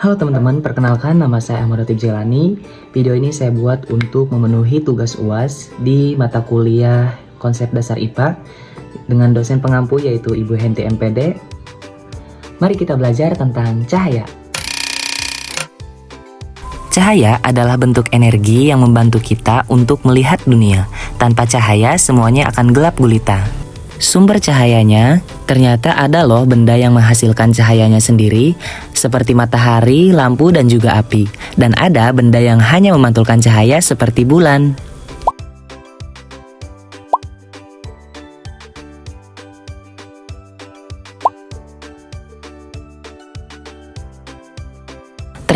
Halo teman-teman, perkenalkan nama saya Ahmad Ratib Jailani. Video ini saya buat untuk memenuhi tugas UAS di mata kuliah Konsep Dasar IPA dengan dosen pengampu yaitu Ibu Henti MPD. Mari kita belajar tentang cahaya. Cahaya adalah bentuk energi yang membantu kita untuk melihat dunia. Tanpa cahaya, semuanya akan gelap gulita. Sumber cahayanya, ternyata ada loh benda yang menghasilkan cahayanya sendiri, seperti matahari, lampu, dan juga api. Dan ada benda yang hanya memantulkan cahaya seperti bulan.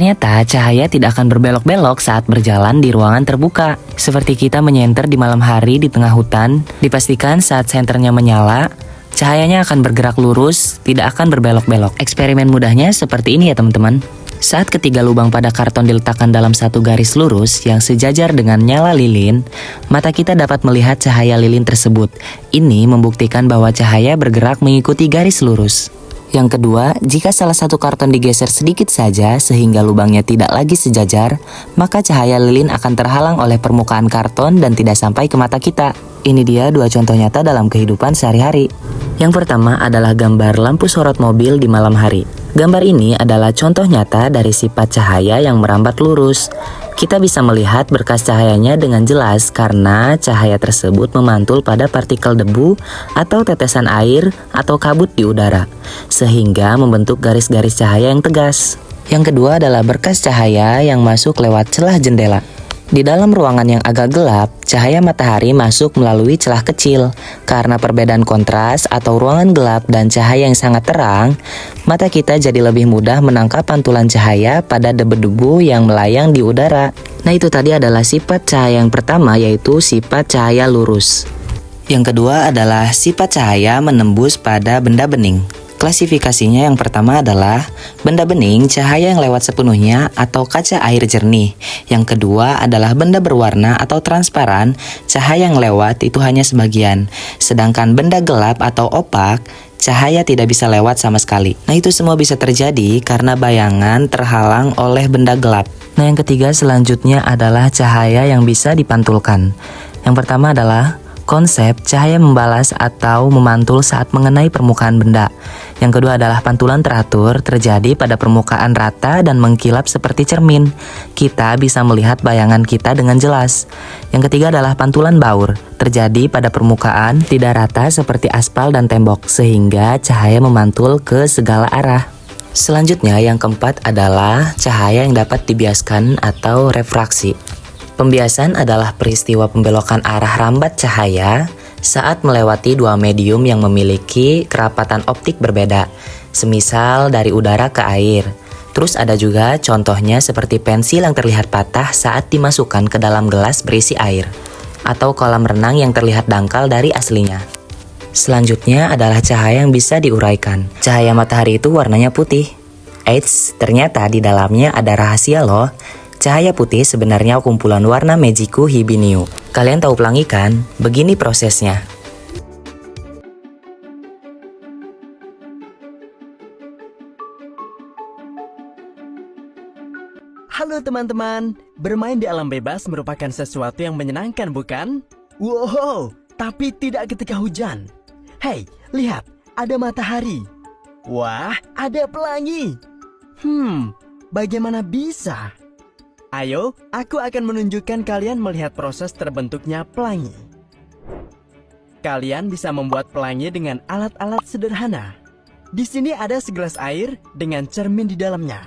Ternyata cahaya tidak akan berbelok-belok saat berjalan di ruangan terbuka. Seperti kita menyenter di malam hari di tengah hutan, dipastikan saat senternya menyala, cahayanya akan bergerak lurus, tidak akan berbelok-belok. Eksperimen mudahnya seperti ini ya teman-teman. Saat ketiga lubang pada karton diletakkan dalam satu garis lurus yang sejajar dengan nyala lilin, mata kita dapat melihat cahaya lilin tersebut. Ini membuktikan bahwa cahaya bergerak mengikuti garis lurus. Yang kedua, jika salah satu karton digeser sedikit saja sehingga lubangnya tidak lagi sejajar, maka cahaya lilin akan terhalang oleh permukaan karton dan tidak sampai ke mata kita. Ini dia dua contoh nyata dalam kehidupan sehari-hari. Yang pertama adalah gambar lampu sorot mobil di malam hari. Gambar ini adalah contoh nyata dari sifat cahaya yang merambat lurus. Kita bisa melihat berkas cahayanya dengan jelas karena cahaya tersebut memantul pada partikel debu atau tetesan air atau kabut di udara, sehingga membentuk garis-garis cahaya yang tegas. Yang kedua adalah berkas cahaya yang masuk lewat celah jendela. Di dalam ruangan yang agak gelap, cahaya matahari masuk melalui celah kecil. Karena perbedaan kontras atau ruangan gelap dan cahaya yang sangat terang, mata kita jadi lebih mudah menangkap pantulan cahaya pada debu-debu yang melayang di udara. Nah, itu tadi adalah sifat cahaya yang pertama, yaitu sifat cahaya lurus. Yang kedua adalah sifat cahaya menembus pada benda bening. Klasifikasinya yang pertama adalah benda bening, cahaya yang lewat sepenuhnya atau kaca air jernih. Yang kedua adalah benda berwarna atau transparan, cahaya yang lewat itu hanya sebagian. Sedangkan benda gelap atau opak, cahaya tidak bisa lewat sama sekali. Nah, itu semua bisa terjadi karena bayangan terhalang oleh benda gelap. Nah, yang ketiga selanjutnya adalah cahaya yang bisa dipantulkan. Yang pertama adalah konsep cahaya membalas atau memantul saat mengenai permukaan benda. Yang kedua adalah pantulan teratur terjadi pada permukaan rata dan mengkilap seperti cermin. Kita bisa melihat bayangan kita dengan jelas. Yang ketiga adalah pantulan baur terjadi pada permukaan tidak rata seperti aspal dan tembok sehingga cahaya memantul ke segala arah. Selanjutnya yang keempat adalah cahaya yang dapat dibiaskan atau refraksi. Pembiasan adalah peristiwa pembelokan arah rambat cahaya saat melewati dua medium yang memiliki kerapatan optik berbeda, semisal dari udara ke air. Terus ada juga contohnya seperti pensil yang terlihat patah saat dimasukkan ke dalam gelas berisi air, atau kolam renang yang terlihat dangkal dari aslinya. Selanjutnya adalah cahaya yang bisa diuraikan. Cahaya matahari itu warnanya putih. Eits, ternyata di dalamnya ada rahasia loh. Cahaya putih sebenarnya kumpulan warna Magiku Hibiniu. Kalian tahu pelangi kan? Begini prosesnya. Halo teman-teman, bermain di alam bebas merupakan sesuatu yang menyenangkan bukan? Wow, tapi tidak ketika hujan. Hei, lihat, ada matahari. Wah, ada pelangi. Bagaimana bisa? Ayo, aku akan menunjukkan kalian melihat proses terbentuknya pelangi. Kalian bisa membuat pelangi dengan alat-alat sederhana. Di sini ada segelas air dengan cermin di dalamnya.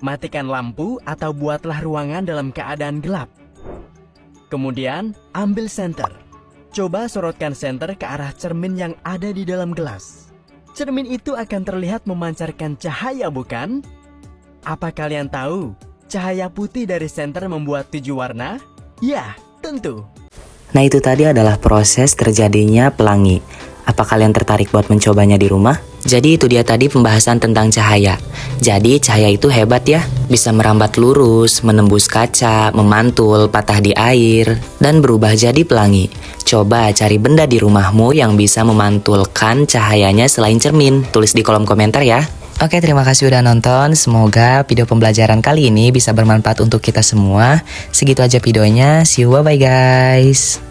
Matikan lampu atau buatlah ruangan dalam keadaan gelap. Kemudian, ambil senter. Coba sorotkan senter ke arah cermin yang ada di dalam gelas. Cermin itu akan terlihat memancarkan cahaya, bukan? Apa kalian tahu? Cahaya putih dari senter membuat 7 warna? Ya, tentu. Nah, itu tadi adalah proses terjadinya pelangi. Apa kalian tertarik buat mencobanya di rumah? Jadi itu dia tadi pembahasan tentang cahaya. Jadi cahaya itu hebat ya. Bisa merambat lurus, menembus kaca, memantul, patah di air, dan berubah jadi pelangi. Coba cari benda di rumahmu yang bisa memantulkan cahayanya selain cermin. Tulis di kolom komentar ya. Oke, terima kasih udah nonton. Semoga video pembelajaran kali ini bisa bermanfaat untuk kita semua. Segitu aja videonya. See you, bye-bye guys.